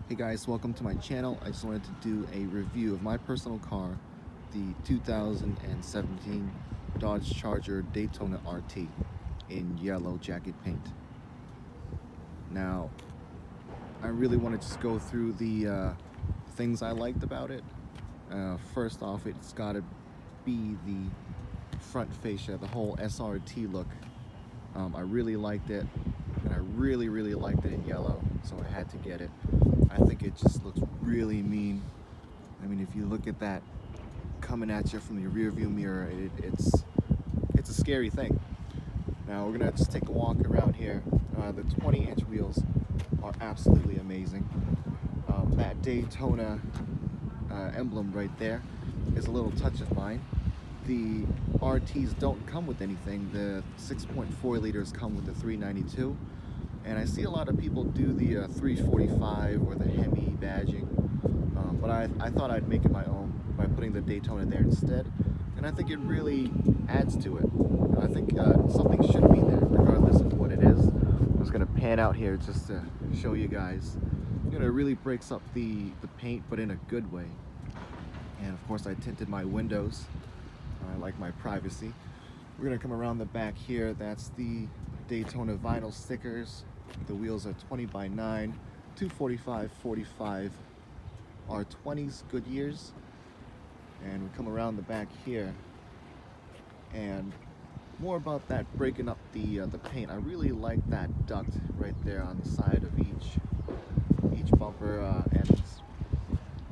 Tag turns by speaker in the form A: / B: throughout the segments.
A: Hey guys, welcome to my channel. I just wanted to do a review of my personal car, the 2017 Dodge Charger Daytona RT in yellow jacket paint. Now, I really want to just go through the things I liked about it. First off, it's got to be the front fascia, the whole SRT look. I really liked it, and I really liked it in yellow, so I had to get it. I think it just looks really mean. I mean, if you look at that coming at you from the rear view mirror, it's a scary thing. Now we're gonna just take a walk around here. The 20-inch wheels are absolutely amazing. That Daytona emblem right there is a little touch of mine. The RTs don't come with anything. The 6.4 liters come with the 392. And I see a lot of people do the 345 or the Hemi badging, but I thought I'd make it my own by putting the Daytona there instead, and I think it really adds to it. I think something should be there regardless of what it is. I'm just going to pan out here just to show you guys. It really breaks up the paint, but in a good way. And of course I tinted my windows. I like my privacy. We're going to come around the back here. That's the Daytona vinyl stickers. The wheels are 20/9, 245/45 R20s, Goodyears. And we come around the back here, and more about that breaking up the paint. I really like that duct right there on the side of each bumper ends,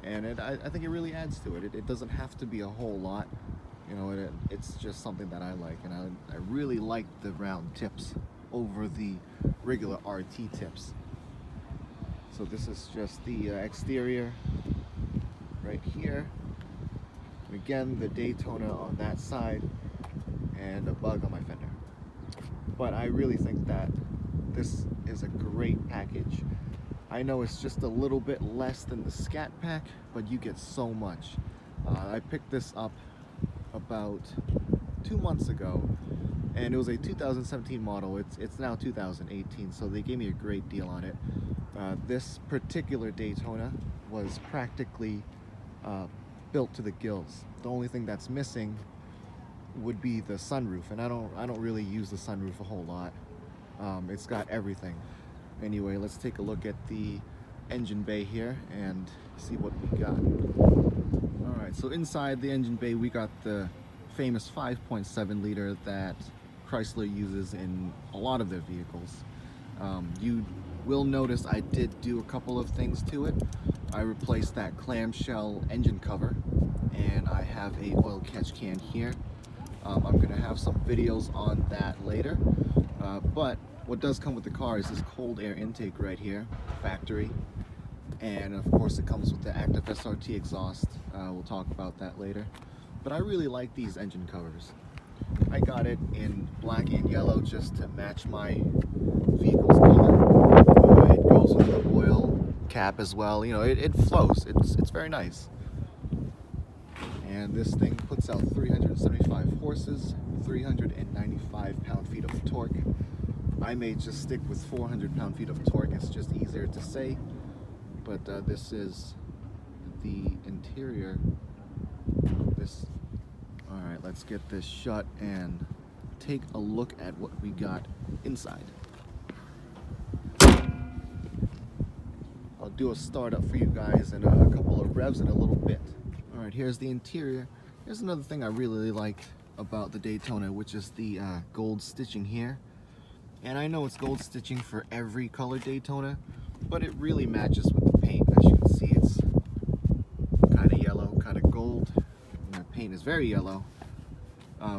A: and I think it really adds to it. It doesn't have to be a whole lot, you know. It's just something that I like, and I really like the round tips over the regular RT tips. So this is just the exterior right here. And again, the Daytona on that side and a bug on my fender. But I really think that this is a great package. I know it's just a little bit less than the Scat Pack, but you get so much. I picked this up about 2 months ago, and it was a 2017 model. It's now 2018, so they gave me a great deal on it. This particular Daytona was practically built to the gills. The only thing that's missing would be the sunroof, and I don't really use the sunroof a whole lot. It's got everything. Anyway, let's take a look at the engine bay here and see what we got. All right, so inside the engine bay we got the famous 5.7 liter that Chrysler uses in a lot of their vehicles. You will notice I did do a couple of things to it. I replaced that clamshell engine cover, and I have a oil catch can here. I'm gonna have some videos on that later, but what does come with the car is this cold air intake right here, factory, and of course it comes with the active SRT exhaust. We'll talk about that later, but I really like these engine covers. I got it in black and yellow just to match my vehicle's color. It goes with the oil cap as well. You know, it flows. It's very nice. And this thing puts out 375 horses, 395 pound-feet of torque. I may just stick with 400 pound-feet of torque. It's just easier to say. But this is the interior of this. All right, let's get this shut and take a look at what we got inside. I'll do a startup for you guys and a couple of revs in a little bit. All right, here's the interior. Here's another thing I really liked about the Daytona, which is the gold stitching here. And I know it's gold stitching for every color Daytona, but it really matches with the paint. As you can see, it's kind of yellow, kind of gold. The paint is very yellow,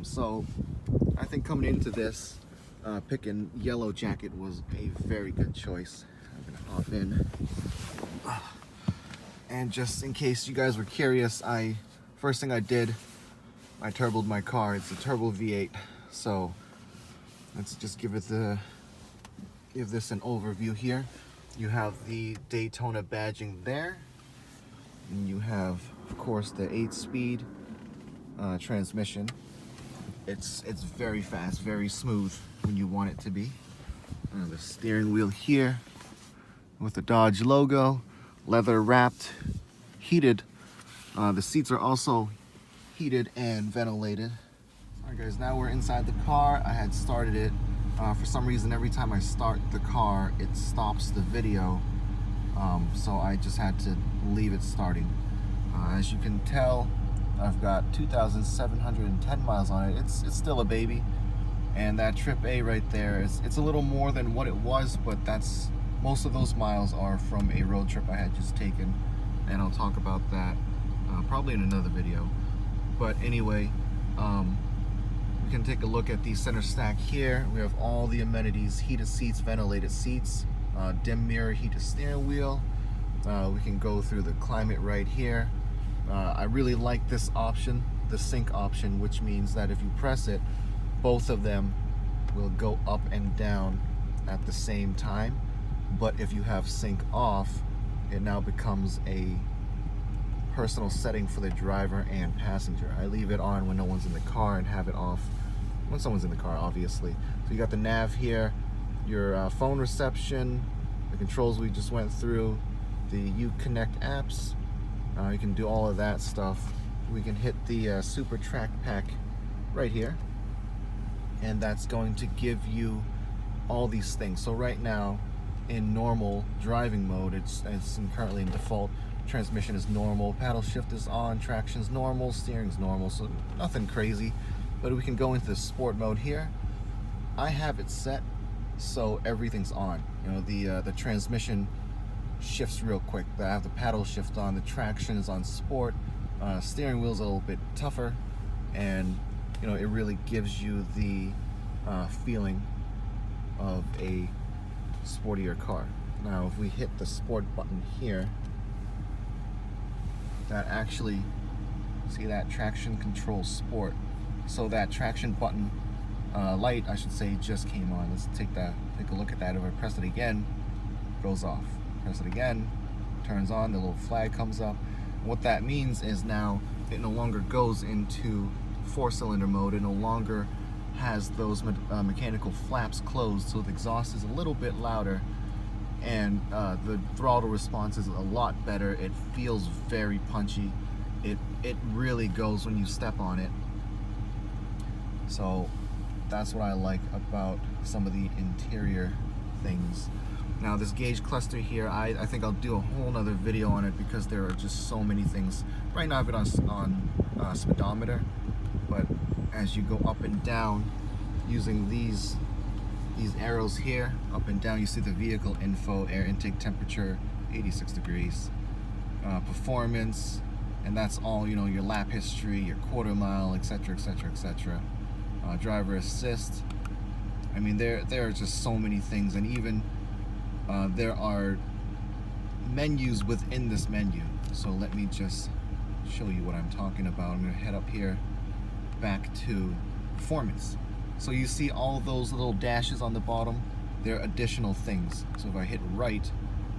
A: so I think coming into this, picking yellow jacket was a very good choice. I'm gonna hop in, and just in case you guys were curious, first thing I did, I turboed my car. It's a turbo V8, so let's just give this an overview here. You have the Daytona badging there, and you have, of course, the 8-speed transmission. It's very fast, very smooth when you want it to be. The steering wheel here with the Dodge logo. leather wrapped, heated. The seats are also heated and ventilated. Alright guys, now we're inside the car. I had started it. For some reason, every time I start the car, it stops the video. So I just had to leave it starting. As you can tell, I've got 2,710 miles on it. It's still a baby. And that Trip A right there, it's a little more than what it was, but most of those miles are from a road trip I had just taken. And I'll talk about that probably in another video. But anyway, we can take a look at the center stack here. We have all the amenities: heated seats, ventilated seats, dim mirror, heated steering wheel. We can go through the climate right here. I really like this option, the sync option, which means that if you press it, both of them will go up and down at the same time. But if you have sync off, it now becomes a personal setting for the driver and passenger. I leave it on when no one's in the car and have it off when someone's in the car, obviously. So you got the nav here, your phone reception, the controls we just went through, the Uconnect apps. You can do all of that stuff. We can hit the Super Track Pack right here, and that's going to give you all these things. So right now, in normal driving mode, it's currently in default. Transmission is normal, paddle shift is on, traction's normal, steering's normal, so nothing crazy. But we can go into the sport mode here. I have it set so everything's on. You know, the transmission shifts real quick. I have the paddle shift on, the traction is on sport, steering wheel's a little bit tougher, and you know, it really gives you the feeling of a sportier car. Now if we hit the sport button here, that actually, see that traction control sport. So that traction button light, I should say, just came on. Let's take a look at that. If I press it again, it goes off. Press it again, turns on, the little flag comes up. What that means is now it no longer goes into 4-cylinder mode. It no longer has those mechanical flaps closed, so the exhaust is a little bit louder, and the throttle response is a lot better. It feels very punchy. It really goes when you step on it. So that's what I like about some of the interior things. Now this gauge cluster here, I think I'll do a whole nother video on it because there are just so many things. Right now I have it on speedometer, but as you go up and down using these arrows here, up and down, you see the vehicle info, air intake temperature, 86 degrees, performance, and that's all, you know, your lap history, your quarter mile, etc, etc, etc. Driver assist. I mean, there are just so many things, and even there are menus within this menu. So let me just show you what I'm talking about. I'm going to head up here back to performance. So you see all those little dashes on the bottom, they're additional things. So if I hit right,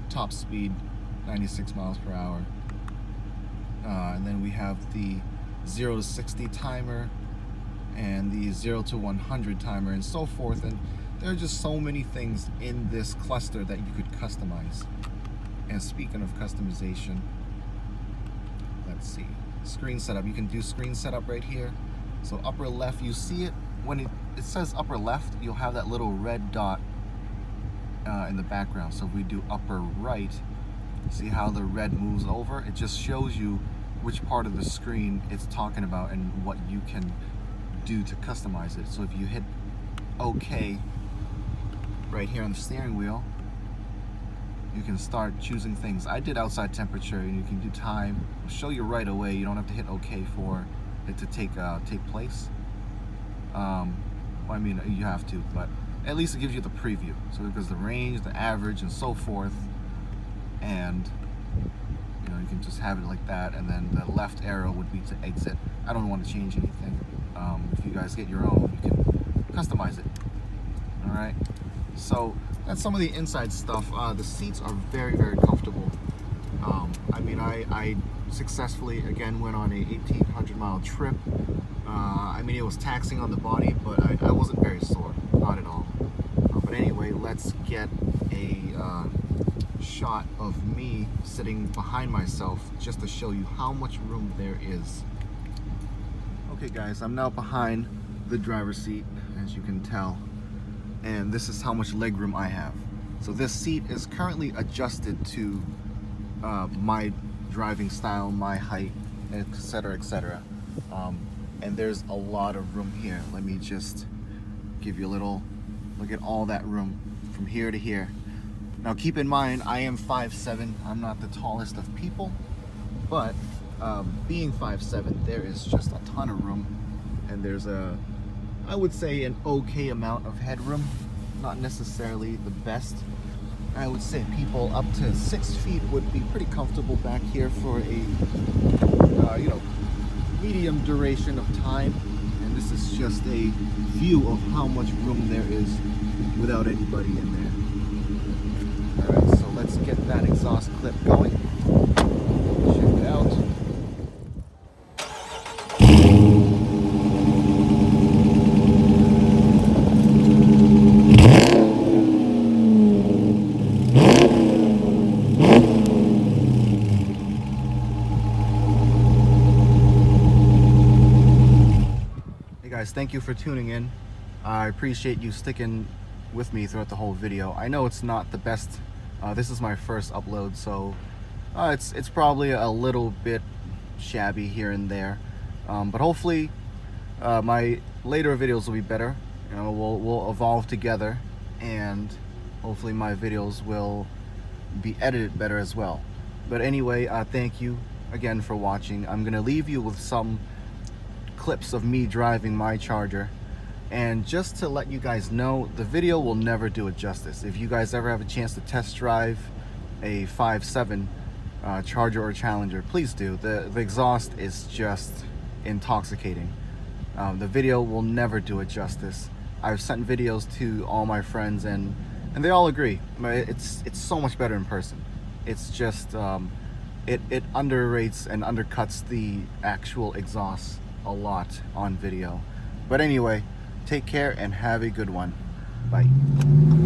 A: top speed 96 miles per hour, and then we have the 0 to 60 timer and the 0 to 100 timer and so forth. And there are just so many things in this cluster that you could customize. And speaking of customization, let's see, screen setup. You can do screen setup right here. So upper left, you see it when it says upper left, you'll have that little red dot in the background. So if we do upper right, see how the red moves over? It just shows you which part of the screen it's talking about and what you can do to customize it. So if you hit OK right here on the steering wheel, you can start choosing things. I did outside temperature, and you can do time. It'll show you right away. You don't have to hit OK for it to take place. Well, I mean, you have to, but at least it gives you the preview. So it gives the range, the average, and so forth. And you know, you can just have it like that, and then the left arrow would be to exit. I don't want to change anything. If you guys get your own, you can customize it. All right. So that's some of the inside stuff. The seats are very, very comfortable. I mean, I successfully again went on a 1,800 mile trip. I mean, it was taxing on the body, but I wasn't very sore, not at all. But anyway, let's get a shot of me sitting behind myself just to show you how much room there is. Okay guys, I'm now behind the driver's seat, as you can tell, and this is how much leg room I have. So this seat is currently adjusted to my driving style, my height, etc., etc. And there's a lot of room here. Let me just give you a little look at all that room from here to here. Now keep in mind, I am 5'7". I'm not the tallest of people, but being 5'7", there is just a ton of room, and there's I would say an okay amount of headroom. Not necessarily the best. I would say people up to 6 feet would be pretty comfortable back here for a you know, medium duration of time. And this is just a view of how much room there is without anybody in there. Alright, so let's get that exhaust clip going. Check it out. Guys, thank you for tuning in. I appreciate you sticking with me throughout the whole video. I know it's not the best. This is my first upload, so it's probably a little bit shabby here and there. But hopefully my later videos will be better. You know, we'll evolve together, and hopefully my videos will be edited better as well. But anyway, thank you again for watching. I'm gonna leave you with some clips of me driving my Charger, and just to let you guys know, the video will never do it justice. If you guys ever have a chance to test drive a 5'7" Charger or Challenger, please do. The exhaust is just intoxicating. The video will never do it justice. I've sent videos to all my friends, and they all agree. It's so much better in person. It's just it underrates and undercuts the actual exhaust a lot on video. But anyway, take care and have a good one. Bye.